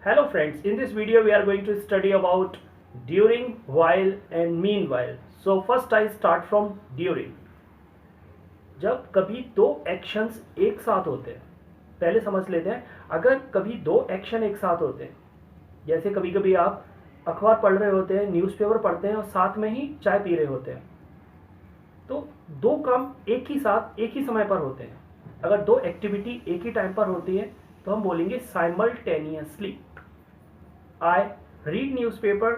Hello friends, in this video we are going to study about during, while and meanwhile. So first I start from during. जब कभी दो actions एक साथ होते हैं, पहले समझ लेते हैं. अगर कभी दो एक्शन एक साथ होते हैं, जैसे कभी कभी आप अखबार पढ़ रहे होते हैं, न्यूज़पेपर पढ़ते हैं और साथ में ही चाय पी रहे होते हैं, तो दो काम एक ही साथ एक ही समय पर होते हैं. अगर दो एक्टिविटी एक ही टाइम पर होती है तो हम बोलेंगे simultaneously. I read newspaper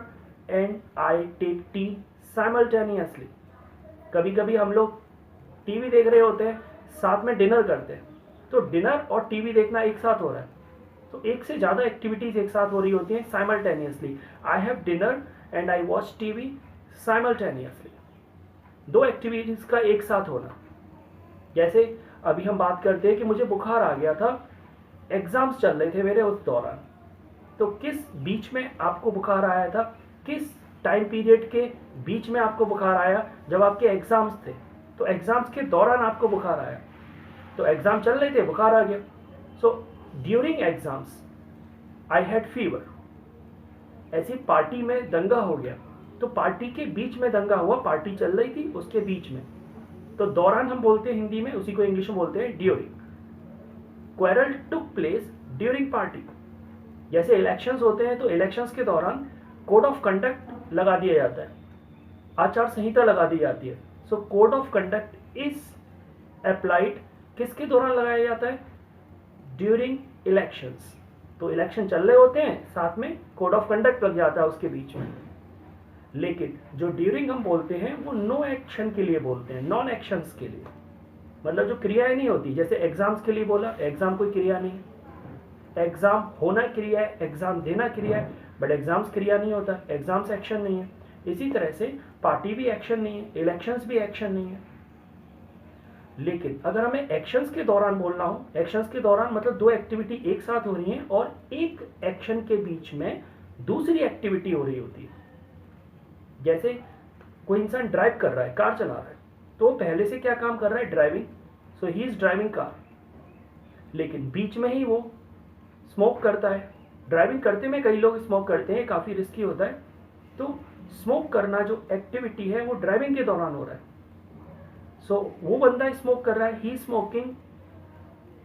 and I take tea simultaneously. कभी कभी हम लोग टीवी देख रहे होते हैं, साथ में डिनर करते हैं, तो डिनर और टीवी देखना एक साथ हो रहा है, तो एक से ज़्यादा एक्टिविटीज़ एक साथ हो रही होती हैं simultaneously. I have dinner and I watch TV simultaneously. दो एक्टिविटीज़ का एक साथ होना. जैसे अभी हम बात करते हैं कि मुझे बुखार आ गया था, एग्ज़ाम्स चल रहे थे मेरे उस दौरान. तो किस बीच में आपको बुखार आया था, किस टाइम पीरियड के बीच में आपको बुखार आया? जब आपके एग्जाम्स थे, तो एग्जाम्स के दौरान आपको बुखार आया. तो एग्जाम चल रहे थे, बुखार आ गया. So during exams I had fever. ऐसी पार्टी में दंगा हो गया, तो पार्टी के बीच में दंगा हुआ, पार्टी चल रही थी उसके बीच में, तो दौरान हम बोलते हैं हिंदी में, उसी को इंग्लिश में बोलते हैं during. Quarrel took place during party. जैसे इलेक्शंस होते हैं, तो इलेक्शंस के दौरान कोड ऑफ कंडक्ट लगा दिया जाता है, आचार संहिता लगा दी जाती है. So code of conduct is applied किसके दौरान लगाया जाता है? During elections. तो इलेक्शन चल रहे होते हैं, साथ में कोड ऑफ कंडक्ट लग जाता है उसके बीच में. लेकिन जो ड्यूरिंग हम बोलते हैं वो नो एक्शन के लिए बोलते हैं, नॉन एक्शंस के लिए. मतलब जो क्रियाएं नहीं होती. जैसे एग्जाम्स के लिए बोला, एग्जाम कोई क्रिया नहीं है. एग्जाम होना क्रिया है, एग्जाम देना क्रिया है, बट एग्जाम्स क्रिया नहीं होता, एग्जाम्स एक्शन नहीं है. इसी तरह से पार्टी भी एक्शन नहीं है, इलेक्शंस भी एक्शन नहीं है. लेकिन अगर हमें एक्शंस के दौरान बोलना हो, एक्शंस के दौरान मतलब दो एक्टिविटी एक साथ हो रही है और एक एक्शन के बीच में दूसरी एक्टिविटी हो रही होती है. जैसे कोई इंसान ड्राइव कर रहा है, कार चला रहा है, तो पहले से क्या काम कर रहा है? Driving. So he is driving car. लेकिन बीच में ही वो स्मोक करता है. ड्राइविंग करते में कई लोग स्मोक करते हैं, काफ़ी रिस्की होता है. तो स्मोक करना जो एक्टिविटी है वो ड्राइविंग के दौरान हो रहा है. सो वो बंदा स्मोक कर रहा है, ही स्मोकिंग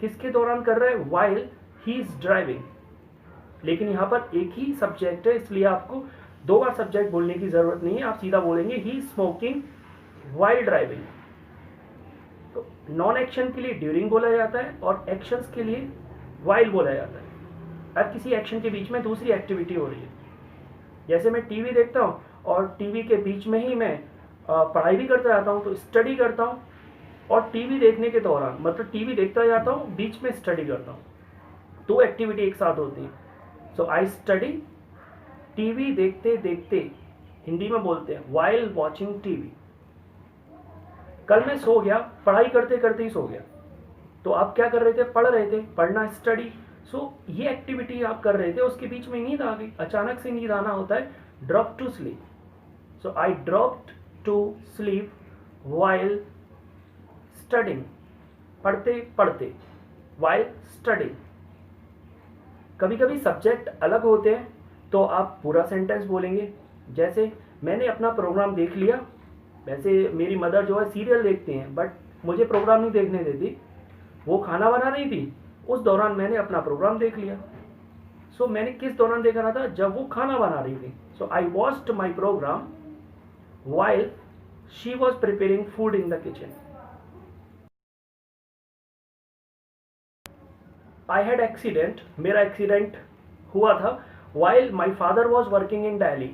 किसके दौरान कर रहा है? While he is driving. लेकिन यहाँ पर एक ही सब्जेक्ट है, इसलिए आपको दो बार सब्जेक्ट बोलने की जरूरत नहीं है. आप सीधा बोलेंगे ही स्मोकिंग वाइल ड्राइविंग. तो नॉन एक्शन के लिए ड्यूरिंग बोला जाता है और एक्शंस के लिए वाइल बोला जाता है. अब किसी एक्शन के बीच में दूसरी एक्टिविटी हो रही है. जैसे मैं टीवी देखता हूँ और टीवी के बीच में ही मैं पढ़ाई भी करता जाता हूँ, तो स्टडी करता हूँ. और टीवी देखने के दौरान मतलब टीवी देखता जाता हूँ, बीच में स्टडी करता हूँ. दो एक्टिविटी एक साथ होती हैं. सो आई स्टडी. टीवी देखते देखते हिंदी में बोलते हैं वाइल वॉचिंग टीवी. कल मैं सो गया, पढ़ाई करते करते ही सो गया. तो आप क्या कर रहे थे? पढ़ रहे थे, पढ़ना स्टडी. सो ये एक्टिविटी आप कर रहे थे, उसके बीच में नींद आ गई. अचानक से नींद आना होता है drop to sleep. So I dropped to sleep while studying. पढ़ते पढ़ते, वाइल स्टडिंग. कभी कभी सब्जेक्ट अलग होते हैं तो आप पूरा सेंटेंस बोलेंगे. जैसे मैंने अपना प्रोग्राम देख लिया. वैसे मेरी मदर जो है सीरियल देखती हैं, बट मुझे प्रोग्राम नहीं देखने देती. वो खाना बना रही थी, उस दौरान मैंने अपना प्रोग्राम देख लिया. सो मैंने किस दौरान देखा रहा था? जब वो खाना बना रही थी. So I watched my programme while she was preparing food in the kitchen. I had accident. मेरा एक्सीडेंट हुआ था while my father was working in Delhi.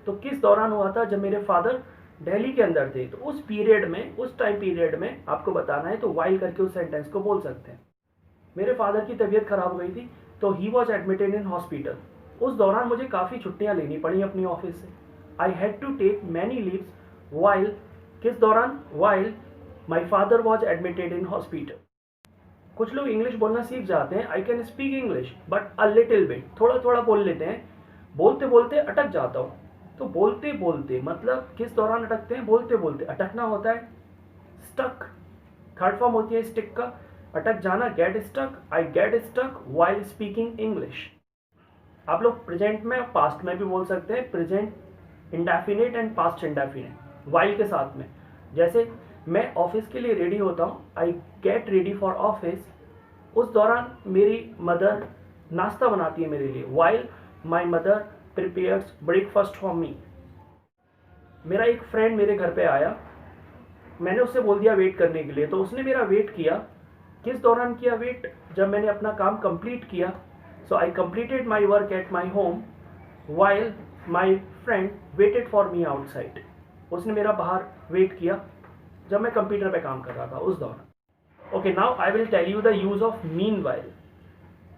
तो किस दौरान हुआ था? जब मेरे फादर दिल्ली के अंदर थे. तो उस पीरियड में, उस टाइम पीरियड में आपको बताना है, तो वाइल करके उस सेंटेंस को बोल सकते हैं. मेरे फादर की तबीयत खराब हो गई थी, तो he was admitted in hospital. उस दौरान मुझे काफ़ी छुट्टियां लेनी पड़ी अपनी ऑफिस से. I had to take many leaves while किस दौरान? While my father was admitted in hospital. कुछ लोग इंग्लिश बोलना सीख जाते हैं. I can speak English but a little bit. थोड़ा थोड़ा बोल लेते हैं, बोलते बोलते अटक जाता हूँ. तो बोलते बोलते मतलब किस दौरान अटकते हैं? बोलते बोलते अटकना होता है स्टक. थर्ड फॉर्म होती है स्टिक का. अटक जाना, get stuck. I get stuck while speaking English. आप लोग प्रेजेंट में पास्ट में भी बोल सकते हैं, present indefinite and past indefinite while के साथ में। जैसे मैं ऑफिस के लिए रेडी होता हूँ, I get ready for office, उस दौरान मेरी मदर नाश्ता बनाती है मेरे लिए, while my mother prepares breakfast for me. मेरा एक फ्रेंड मेरे घर पे आया, मैंने उससे बोल दिया वेट करने के लिए, तो उसने मेरा वेट किया। किस दौरान किया वेट? जब मैंने अपना काम कंप्लीट किया। So I completed my work at my home while my friend waited for me outside. उसने मेरा बाहर वेट किया जब मैं कंप्यूटर पे काम कर रहा था उस दौरान। Okay, now I will tell you the use of meanwhile.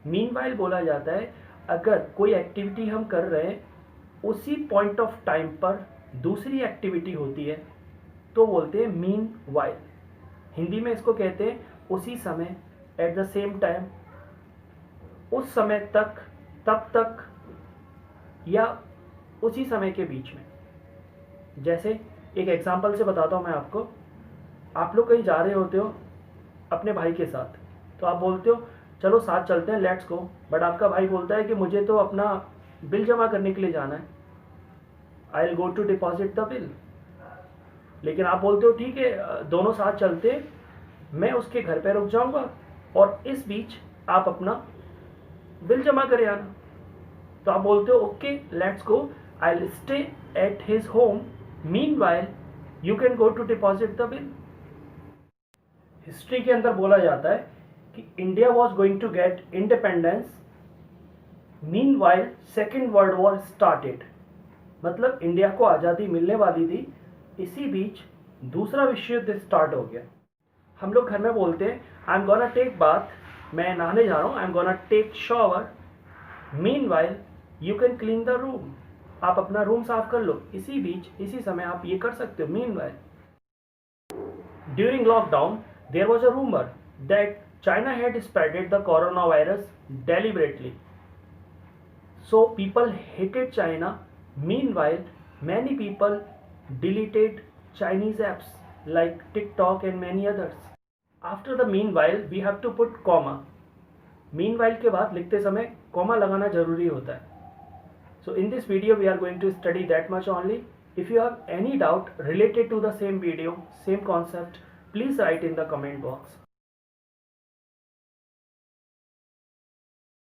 Meanwhile बोला जाता है अगर कोई एक्टिविटी हम कर रहे हैं, उसी पॉइंट ऑफ टाइम पर दूसरी एक्टिविटी होती है तो बोलते हैं मीन वाइल। हिंदी में इसको कहते हैं उसी समय, एट द सेम टाइम, उस समय तक, तब तक, या उसी समय के बीच में। जैसे एक एग्जांपल से बताता हूँ मैं आपको। आप लोग कहीं जा रहे होते हो अपने भाई के साथ, तो आप बोलते हो चलो साथ चलते हैं, लेट्स गो। बट आपका भाई बोलता है कि मुझे तो अपना बिल जमा करने के लिए जाना है, I will go to deposit the bill. लेकिन आप बोलते हो ठीक है दोनों साथ चलते हैं, मैं उसके घर पे रुक जाऊंगा और इस बीच आप अपना बिल जमा करे आना। तो आप बोलते हो okay let's go, I will stay at his home, meanwhile you can go to deposit the bill. History के अंदर बोला जाता है कि India was going to get independence, meanwhile second world war started. मतलब इंडिया को आज़ादी मिलने वाली थी, इसी बीच दूसरा विश्व युद्ध स्टार्ट हो गया। हम लोग घर में बोलते हैं I am gonna take bath, मैं नहाने जा रहा हूँ, I am gonna take shower, meanwhile you can clean the room. आप अपना रूम साफ कर लो, इसी बीच इसी समय आप ये कर सकते हो, meanwhile. During lockdown there was a rumor that China had spreaded the coronavirus deliberately. So people hated China. Meanwhile, many people deleted Chinese apps like TikTok and many others. After the meanwhile, we have to put comma. Meanwhile के बाद लिखते समय comma लगाना जरूरी होता है. So in this video, we are going to study that much only. If you have any doubt related to the same video, same concept, please write in the comment box.